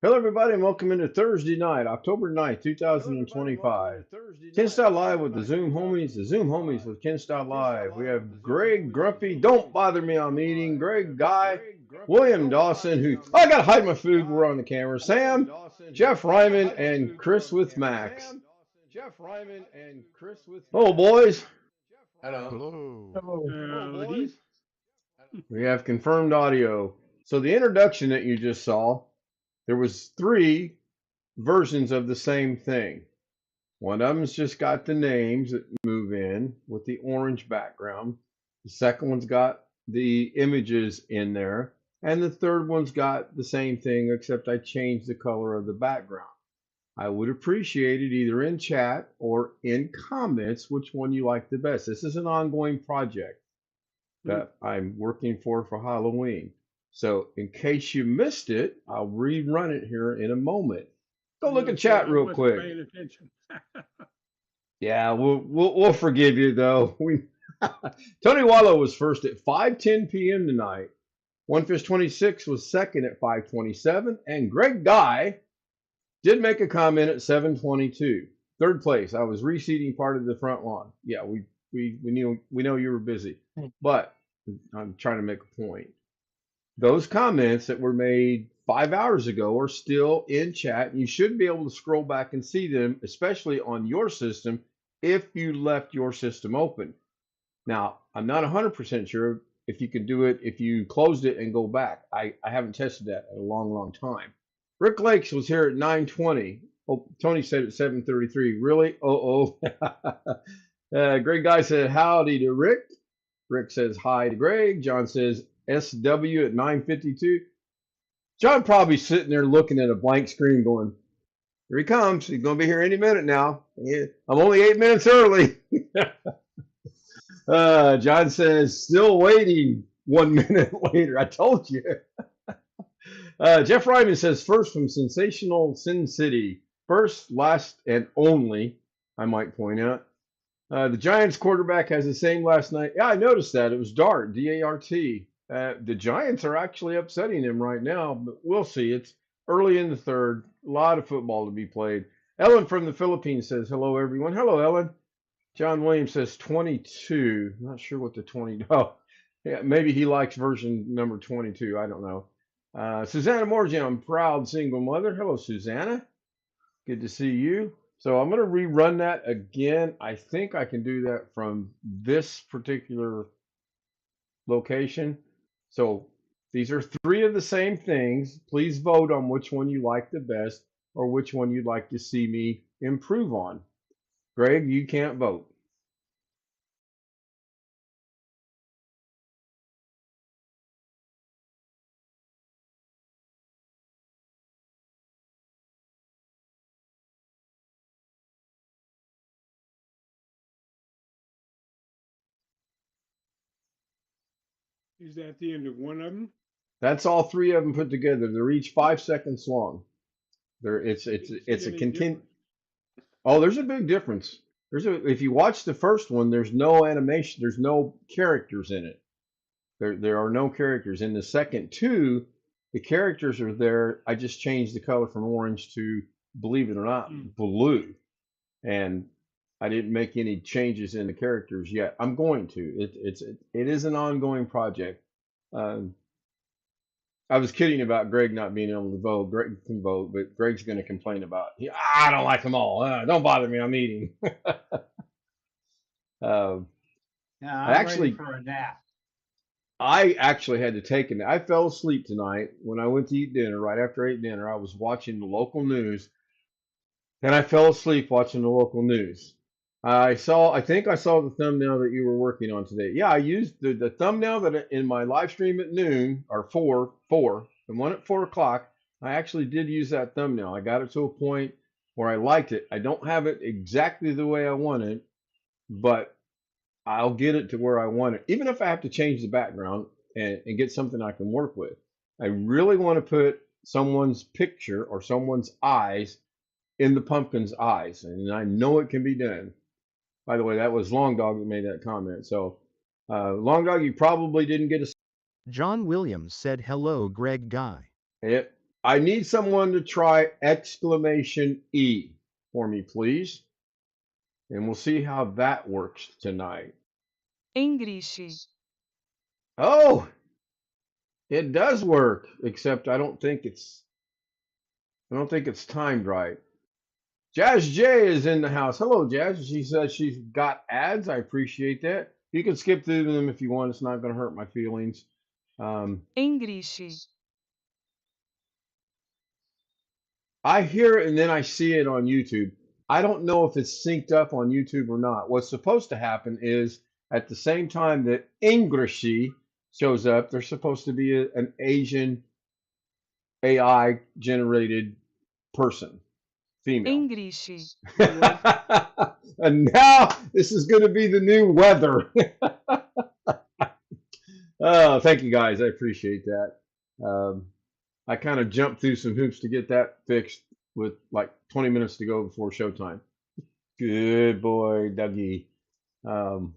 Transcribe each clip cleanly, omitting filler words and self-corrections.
Hello, everybody, and welcome into Thursday night, October 9th, 2025. Ken Style Live with the Zoom homies, with Ken Style Live. We have Greg Grumpy, Don't Bother Me I'm Eating, Greg Guy, William Dawson, who, oh, I gotta hide my food, we're on the camera, Sam, Jeff Ryman, and Chris with Max. Oh, boys, Hello. Hello. Howdy. we have confirmed audio. So the introduction that you just saw, there was three versions of the same thing. One of them's just got the names that move in with the orange background. The second one's got the images in there. And the third one's got the same thing, except I changed the color of the background. I would appreciate it either in chat or in comments which one you like the best. This is an ongoing project that I'm working for Halloween. So in case you missed it, I'll rerun it here in a moment. Go look at chat real quick. Paying attention. Yeah, we'll forgive you though. Tony Wallow was first at 5:10 p.m. tonight. One Fish 26 was second at 5:27, and Greg Guy did make a comment at 7:22. Third place. I was reseating part of the front lawn. Yeah, we know you were busy, but I'm trying to make a point. Those comments that were made 5 hours ago are still in chat. You should be able to scroll back and see them, especially on your system, if you left your system open. Now, I'm not 100% sure if you can do it if you closed it and go back. I haven't tested that in a long, long time. Rick Lakes was here at 9:20. Oh, Tony said at 7:33. Really? Greg Guy said howdy to Rick. Rick says hi to Greg. John says SW at 9:52. John probably sitting there looking at a blank screen going, here he comes. He's going to be here any minute now. I'm only 8 minutes early. John says, still waiting 1 minute later. I told you. Jeff Ryman says, first from sensational Sin City. First, last, and only, I might point out. The Giants quarterback has the same last night. Yeah, I noticed that. It was Dart, D-A-R-T. The Giants are actually upsetting him right now, but we'll see. It's early in the third. A lot of football to be played. Ellen from the Philippines says, hello, everyone. Hello, Ellen. John Williams says 22. Not sure what the 20. Oh, yeah, maybe he likes version number 22. I don't know. Susanna Morgan, I'm proud single mother. Hello, Susanna. Good to see you. So I'm going to rerun that again. I think I can do that from this particular location. So these are three of the same things. Please vote on which one you like the best or which one you'd like to see me improve on. Greg, you can't vote. Is that the end of one of them? That's all three of them put together. They're each 5 seconds long. It's a continue. Oh, there's a big difference. If you watch the first one, there's no animation, there's no characters in it. There are no characters. In the second two, the characters are there. I just changed the color from orange to, believe it or not, blue. And I didn't make any changes in the characters yet. I'm going to. It is an ongoing project. I was kidding about Greg not being able to vote. Greg can vote, but Greg's going to complain about. I don't like them all. Don't bother me. I'm eating. I'm actually, ready for a nap. I actually had to take a nap. I fell asleep tonight when I went to eat dinner. Right after I ate dinner, I was watching the local news, and I fell asleep watching the local news. I think I saw the thumbnail that you were working on today. Yeah, I used the thumbnail that in my live stream at noon or four, the one at 4 o'clock. I actually did use that thumbnail. I got it to a point where I liked it. I don't have it exactly the way I want it, but I'll get it to where I want it, even if I have to change the background and get something I can work with. I really want to put someone's picture or someone's eyes in the pumpkin's eyes, and I know it can be done. By the way, that was Long Dog that made that comment. So, Long Dog, you probably didn't get a. John Williams said hello, Greg Guy. Yep. I need someone to try exclamation E for me, please. And we'll see how that works tonight. English. Oh, it does work, except I don't think it's timed right. Jazz J is in the house. Hello, Jazz. She says she's got ads. I appreciate that. You can skip through them if you want. It's not going to hurt my feelings. English. I hear it and then I see it on YouTube. I don't know if it's synced up on YouTube or not. What's supposed to happen is at the same time that Englishy shows up, there's supposed to be an Asian AI generated person, female. English. And now this is going to be the new weather. Oh, thank you guys. I appreciate that. Um, I kind of jumped through some hoops to get that fixed with like 20 minutes to go before showtime. Good boy, Dougie. Um,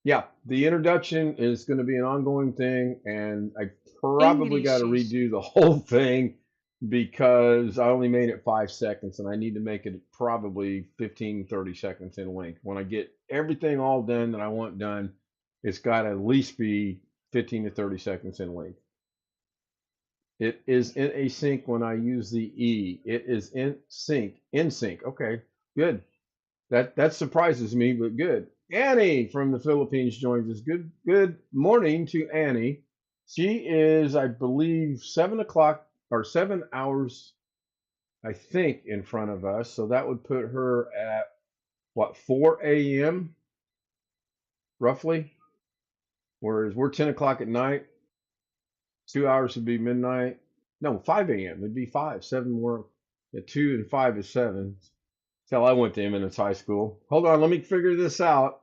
yeah, the introduction is going to be an ongoing thing, and I probably got to English. redo the whole thing because I only made it 5 seconds, and I need to make it probably 15, 30 seconds in length. When I get everything all done that I want done, it's got to at least be 15 to 30 seconds in length. It is in a sync when I use the E. It is in sync. In sync. Okay, good. That surprises me, but good. Annie from the Philippines joins us. Good morning to Annie. She is, I believe, 7 o'clock or 7 hours, I think, in front of us. So that would put her at what, 4 a.m. roughly? Whereas we're 10 o'clock at night. 2 hours would be midnight. No, 5 a.m. It'd be 5. 7 more. Yeah, 2 and 5 is 7. Till I went to Eminence High School. Hold on, let me figure this out.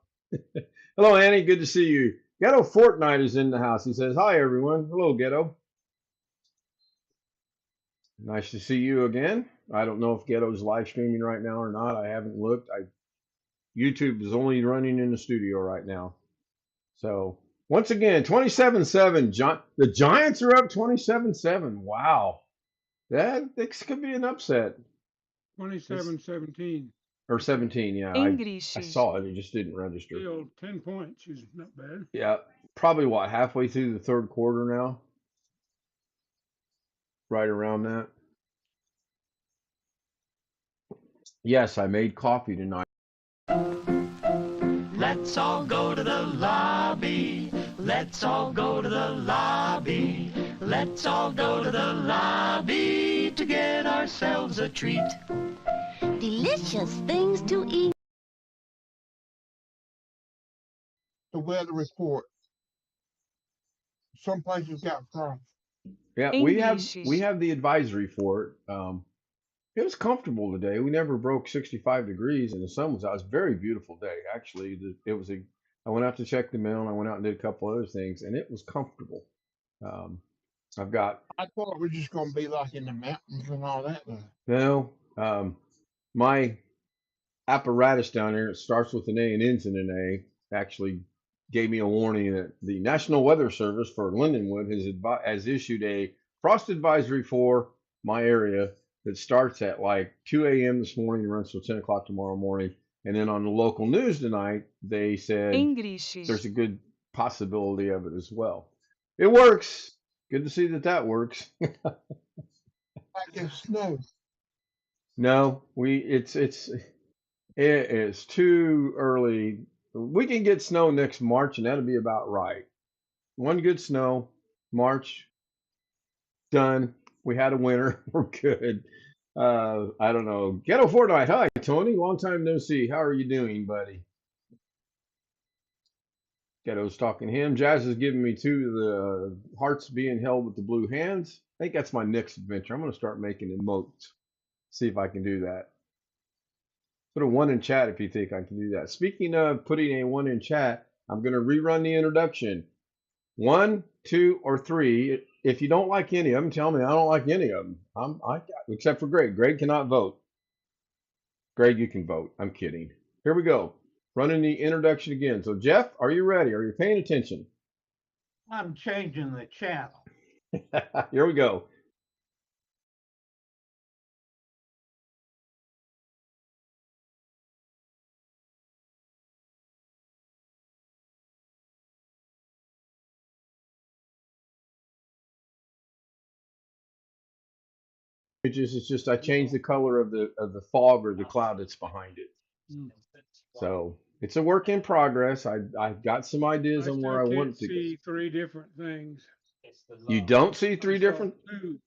Hello, Annie. Good to see you. Ghetto Fortnite is in the house. He says, hi, everyone. Hello, Ghetto. Nice to see you again. I don't know if Ghetto's live streaming right now or not. I haven't looked. YouTube is only running in the studio right now. So, once again, 27-7. The Giants are up 27-7. Wow. This could be an upset. 27-17. Or 17, yeah. I English. saw it. It just didn't register. Still 10 points is not bad. Yeah, probably what, halfway through the third quarter now? Right around that. Yes, I made coffee tonight. Let's all go to the lobby. Let's all go to the lobby. Let's all go to the lobby to get ourselves a treat. Delicious things to eat. The weather report. Some places got frost. Yeah, English. we have the advisory for it. It was comfortable today. We never broke 65 degrees, and the sun was out. It was a very beautiful day, actually. I went out to check the mail, and I went out and did a couple other things, and it was comfortable. Um, I've got I thought it was just going to be like in the mountains and all that. my apparatus down there. It starts with an A and ends in an A. Actually, gave me a warning that the National Weather Service for Lindenwood has issued a frost advisory for my area that starts at like 2 a.m. this morning and runs till 10 o'clock tomorrow morning. And then on the local news tonight, they said English. there's a good possibility of it as well. It works. Good to see that works. Like it's snow. No, it is too early. We can get snow next March, and that'll be about right. One good snow, March, done. We had a winter. We're good. I don't know. Ghetto Fortnite. Hi, Tony. Long time no see. How are you doing, buddy? Ghetto's talking to him. Jazz is giving me two of the hearts being held with the blue hands. I think that's my next adventure. I'm going to start making emotes. See if I can do that. Put a 1 in chat if you think I can do that. Speaking of putting a 1 in chat, I'm going to rerun the introduction. 1, 2, or 3. If you don't like any of them, tell me I don't like any of them. Except for Greg. Greg cannot vote. Greg, you can vote. I'm kidding. Here we go. Running the introduction again. So, Jeff, are you ready? Are you paying attention? I'm changing the channel. Here we go. images. It's just I changed the color of the fog or the cloud that's behind it. Mm. So it's a work in progress. I've got some ideas I on where still I want can't it to go. see three different things. You don't see I three saw different. two.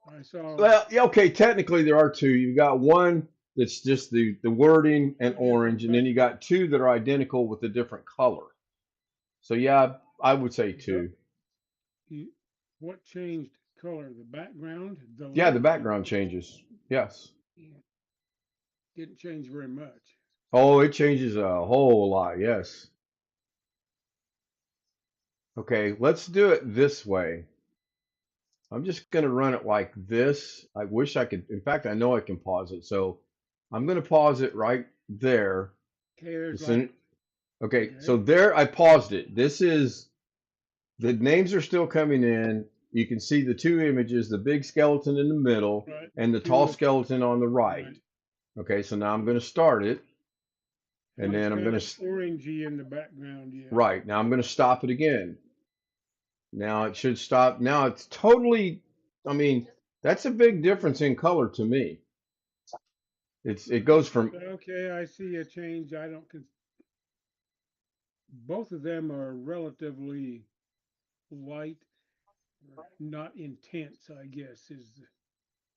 I saw Well, yeah, okay. Technically, there are two. You've got one that's just the wording and two different orange, and then you got two that are identical with a different color. So yeah, I would say backgrounds. two. What changed color? The background, the Yeah, the letters background changes. Yes. didn't change very much. Oh, it changes a whole lot. Yes. Okay, let's do it this way. I'm just going to run it like this. I wish I could. In fact, I know I can pause it. So I'm going to pause it right there. Okay, there's like Listen. Okay, so okay, there I paused it. This is the names are still coming in. You can see the two images, the big skeleton in the middle right. and the Two tall little skeleton on the right. right. Okay, so now I'm going to start it and And it's then I'm kind going of to, orangey in the background, yeah. right, now I'm going to stop it again. Now it should stop. Now it's totally, I mean, that's a big difference in color to me. It goes from, Okay, I see a change. I don't. Both of them are relatively light, not intense. I guess is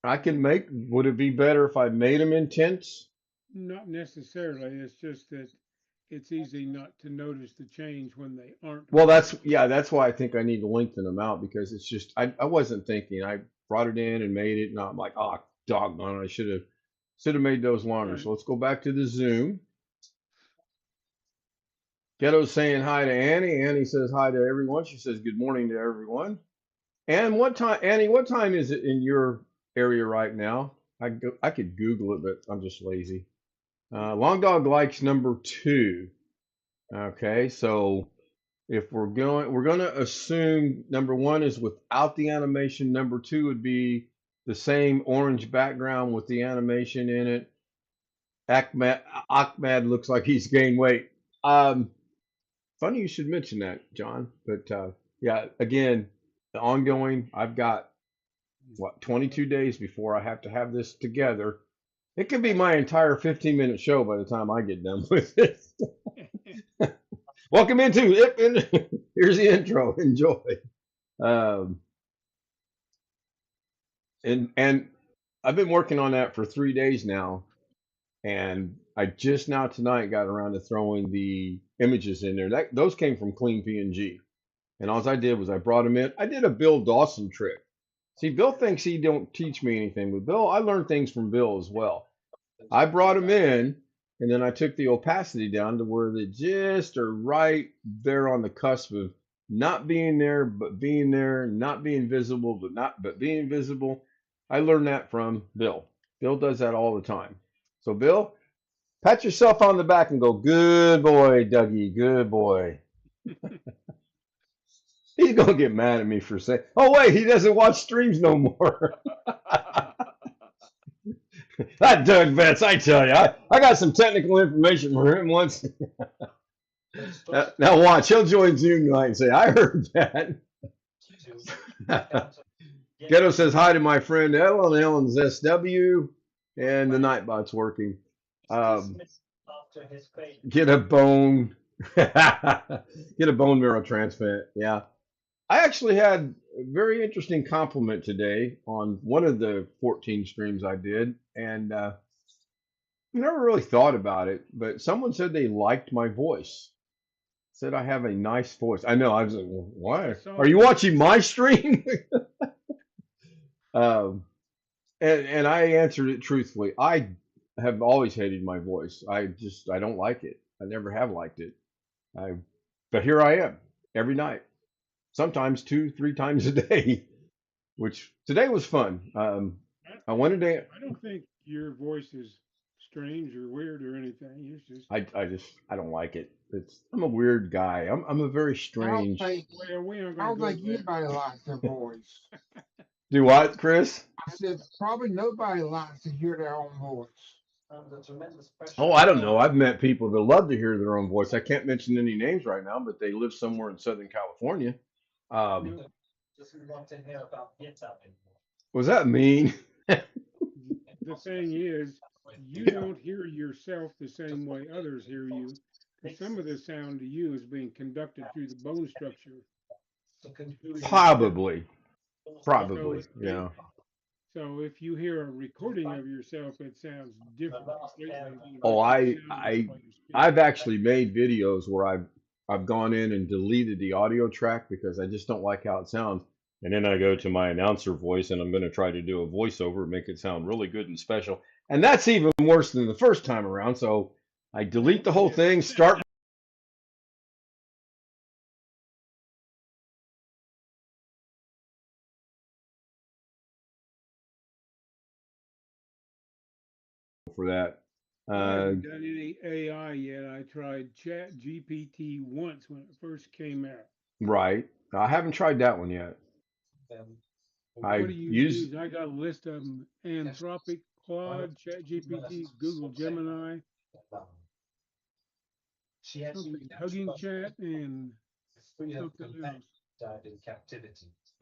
I can make, would it be better if I made them intense? not necessarily. It's just that it's easy not to notice the change when they aren't Well, both. yeah, that's why I think I need to lengthen them out because it's just I wasn't thinking. I brought it in and made it, and I'm like, oh, doggone, I should have made those longer. Right. So let's go back to the Zoom. Ghetto's saying hi to Annie. Annie says hi to everyone. She says good morning to everyone. And what time, Annie? What time is it in your area right now? I could Google it, but I'm just lazy. Long Dog likes number 2. Okay, so if we're going to assume number 1 is without the animation. Number 2 would be the same orange background with the animation in it. Ahmad looks like he's gained weight. Um, Funny you should mention that, John. But yeah, again, the ongoing. I've got what 22 days before I have to have this together. It could be my entire 15-minute show by the time I get done with it. Welcome into it. And here's the intro. Enjoy. Um, and I've been working on that for 3 days now, and I just now tonight got around to throwing the images in there. Those came from Clean PNG, and all I did was I brought them in. I did a Bill Dawson trick. See, Bill thinks he don't teach me anything, but Bill, I learned things from Bill as well. I brought him in, and then I took the opacity down to where they just are right there on the cusp of not being there, but being there, not being visible, but being visible. I learned that from Bill. Bill does that all the time. So Bill, pat yourself on the back and go, good boy, Dougie, good boy. He's gonna get mad at me for saying, oh wait, he doesn't watch streams no more. That Doug Betts, I tell you, I got some technical information from him once. Now watch, he'll join Zoom tonight and say, I heard that. Ghetto says hi to my friend Ellen. Ellen's SW, and the Nightbot's working. Get a bone, get a bone marrow transplant. Yeah, I actually had a very interesting compliment today on one of the 14 streams I did, and I never really thought about it, but someone said they liked my voice. Said I have a nice voice. I know. I was like, well, why? Are you watching my stream? um, and I answered it truthfully. I have always hated my voice. I don't like it. I never have liked it. I, but here I am every night, sometimes 2, 3 times a day, which today was fun. I wanted to. I don't think your voice is strange or weird or anything. It's just I don't like it. I'm a weird guy. I'm a very I don't strange. think, well, we aren't I going to don't go think there. anybody likes their voice. Do what, Chris? I said probably nobody likes to hear their own voice. Oh, I don't know. I've met people that love to hear their own voice. I can't mention any names right now, but they live somewhere in Southern California. Um, No, Was that mean? The thing is, you don't hear yourself the same way others hear you, because some of the sound to you is being conducted through the bone structure to who you are. Probably. So Probably. it may, Yeah. so if you hear a recording of yourself, it sounds different completely than Oh, what you sound like while you speak. I've actually made videos where I've gone in and deleted the audio track because I just don't like how it sounds. And then I go to my announcer voice and I'm going to try to do a voiceover, make it sound really good and special. And that's even worse than the first time around. So I delete the whole Yeah. thing, start for that. I Uh, haven't done any AI yet. I tried Chat GPT once when it first came out. right. I haven't tried that one yet. What I do you use, use? I got a list of them: Anthropic, Claude, Chat GPT, Google Gemini, something, Hugging Chat, and something else.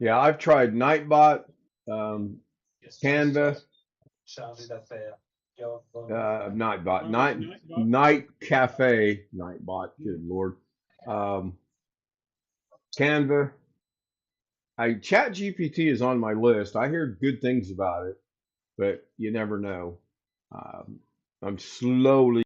yeah, I've tried Nightbot, um, Canva, Nightbot, I like Nightbot. Night Cafe, Nightbot. Yeah. Good lord. Um, Canva. Chat GPT is on my list. I hear good things about it, but you never know. Um, I'm slowly.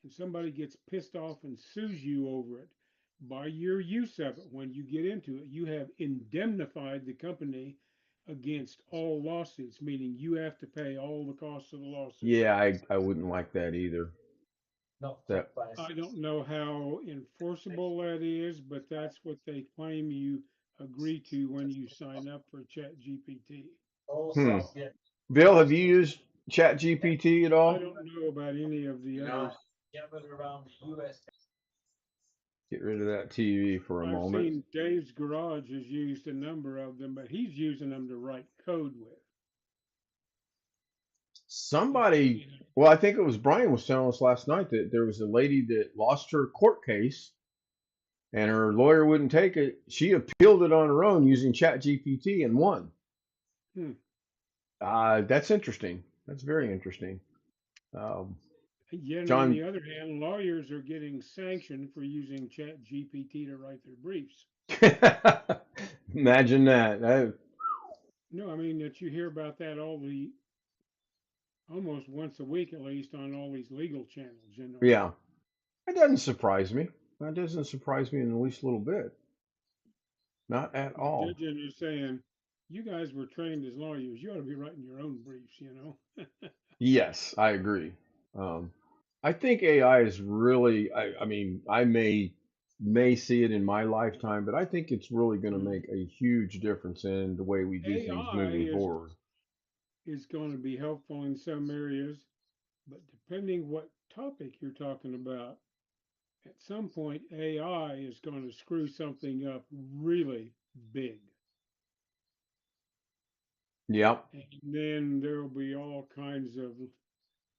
And somebody gets pissed off and sues you over it, by your use of it, when you get into it, you have indemnified the company against all lawsuits, meaning you have to pay all the costs of the lawsuit. Yeah, I wouldn't like that either. That I don't know how enforceable that is, but that's what they claim you agree to when you sign up for Chat GPT. hmm. Bill, have you used Chat GPT at I all? don't know about any of the others. Get rid of that TV for a I've moment. seen Dave's Garage has used a number of them, but he's using them to write code with. Somebody, well, I think it was Brian was telling us last night that there was a lady that lost her court case and her lawyer wouldn't take it. She appealed it on her own using Chat GPT and won. Hmm. That's interesting. That's very interesting. Um, Yet on John, the other hand, lawyers are getting sanctioned for using Chat GPT to write their briefs. imagine that. No, I mean that you hear about that almost once a week at least on all these legal channels, you know. Yeah, that doesn't surprise me. That doesn't surprise me in the least little bit. Not at The all. judge is saying, you guys were trained as lawyers. You ought to be writing your own briefs, you know. Yes, I agree. Um, I think AI is really, I mean, I may see it in my lifetime, but I think it's really going to Well, make a huge difference in the way we do things AI moving forward. is going to be helpful in some areas, but depending what topic you're talking about, at some point AI is going to screw something up really big. Yep, And then there will be all kinds of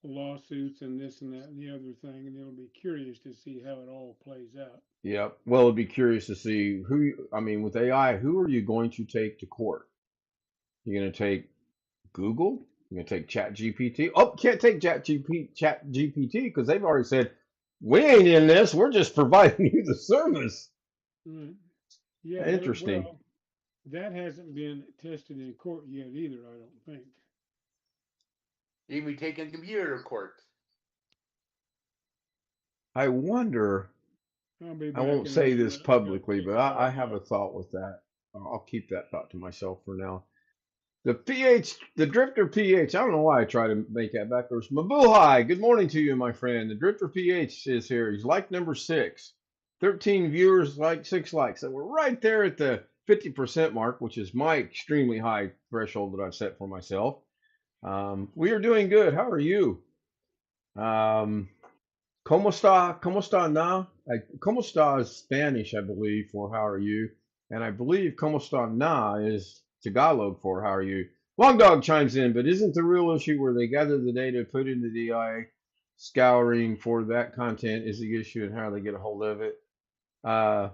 lawsuits and this and that and the other thing, and it'll be curious to see how it all plays out. yep. Well, it'd be curious to see I mean, with AI, who are you going to take to court? You're going to take Google? You're going to take Chat GPT? Oh, can't take Chat GPT because they've already said, we ain't in this. We're just providing you the service. Right. Yeah, Interesting. well, that hasn't been tested in court yet either, I don't think. You can be taking a computer to court. I wonder, I'll be I back won't in a say minute. this I gotta publicly, take but the I dog have a out. thought with that. I'll keep that thought to myself for now. The Drifter PH, I don't know why I try to make that backwards. Mabuhay, good morning to you, my friend. The Drifter PH is here. He's like number 6. 13 viewers, like 6 likes. So we're right there at the 50% mark, which is my extremely high threshold that I've set for myself. We are doing good. How are you? Um, ¿Cómo está? ¿Cómo está na? ¿Cómo está is Spanish, I believe, for how are you? And I believe ¿Cómo está na is Tagalog for how are you? Long Dog chimes in, but isn't the real issue where they gather the data, put into the AI scouring for that content is the issue and how they get a hold of it? Uh,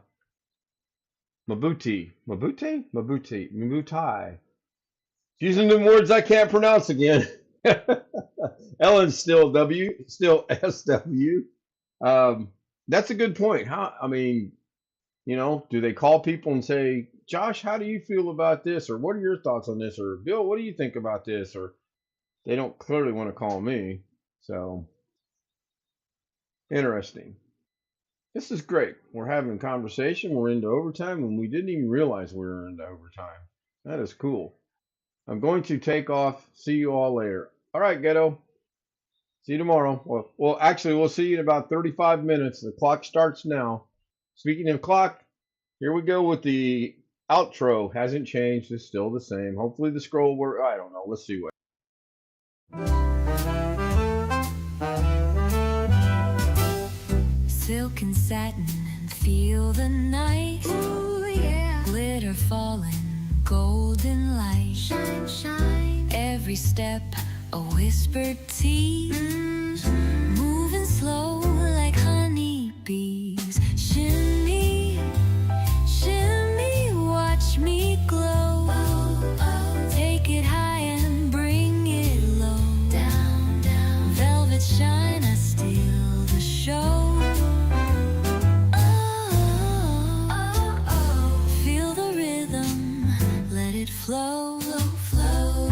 Mabutai. Using the words I can't pronounce again. Ellen's still SW. That's a good point. How, I mean, do they call people and say, Josh, how do you feel about this? Or what are your thoughts on this? Or Bill, what do you think about this? Or they don't clearly want to call me. So interesting. This is great. We're having conversation. We're into overtime and we didn't even realize we were into overtime. That is cool. I'm going to take off. See you all later. All right, Ghetto. See you tomorrow. Well, actually, we'll see you in about 35 minutes. The clock starts now. Speaking of clock, here we go with the outro. Hasn't changed. It's still the same. Hopefully the scroll works. I don't know. Let's see what. Silk and satin and feel the night. Ooh, yeah. Glitter falling, golden light. Shine, shine. Every step a whispered tease. Moving slow like honeybees. Shimmy, shimmy, watch me glow. Take it high and bring it low. Down, down. Velvet shine, I steal the show. Feel the rhythm, let it flow, flow.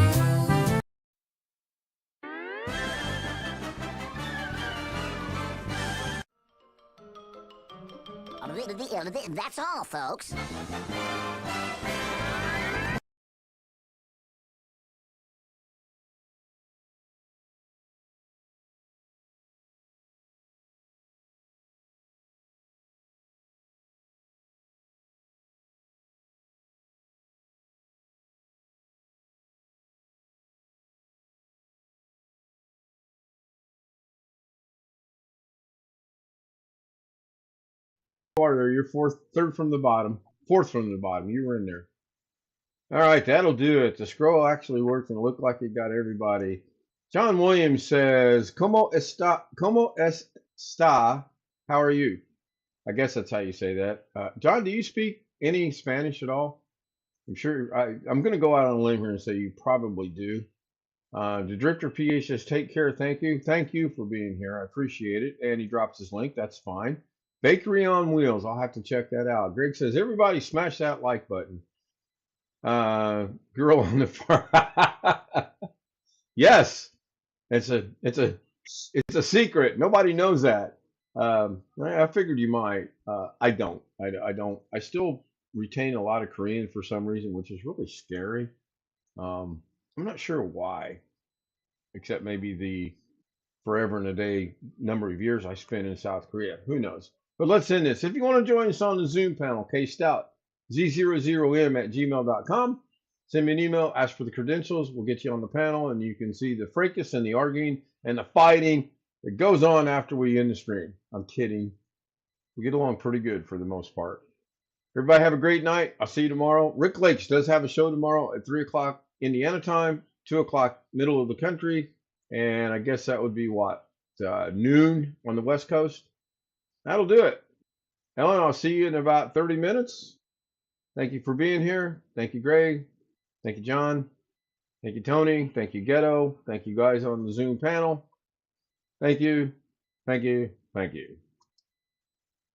That's all, folks. There, you're third from the bottom, fourth from the bottom. You were in there. All right, that'll do it. The scroll actually worked and it looked like it got everybody. John Williams says, "Como está? Como está? How are you?" I guess that's how you say that. John, do you speak any Spanish at all? I'm sure. I'm going to go out on a limb here and say you probably do. The Drifter PH says, "Take care. Thank you. Thank you for being here. I appreciate it." And he drops his link. That's fine. Bakery on Wheels. I'll have to check that out. Greg says, "Everybody smash that like button." Girl on the far. Yes, it's a secret. Nobody knows that. I figured you might. I don't. I don't. I still retain a lot of Korean for some reason, which is really scary. I'm not sure why, except maybe the forever and a day number of years I spent in South Korea. Who knows? But let's end this. If you want to join us on the Zoom panel, kstout, z00m@gmail.com. Send me an email, ask for the credentials. We'll get you on the panel, and you can see the fracas and the arguing and the fighting that goes on after we end the stream. I'm kidding. We get along pretty good for the most part. Everybody have a great night. I'll see you tomorrow. Rick Lakes does have a show tomorrow at 3 o'clock Indiana time, 2 o'clock middle of the country, and I guess that would be what, noon on the West Coast. That'll do it. Ellen, I'll see you in about 30 minutes. Thank you for being here. Thank you, Greg. Thank you, John. Thank you, Tony. Thank you, Ghetto. Thank you guys on the Zoom panel. Thank you. Thank you. Thank you.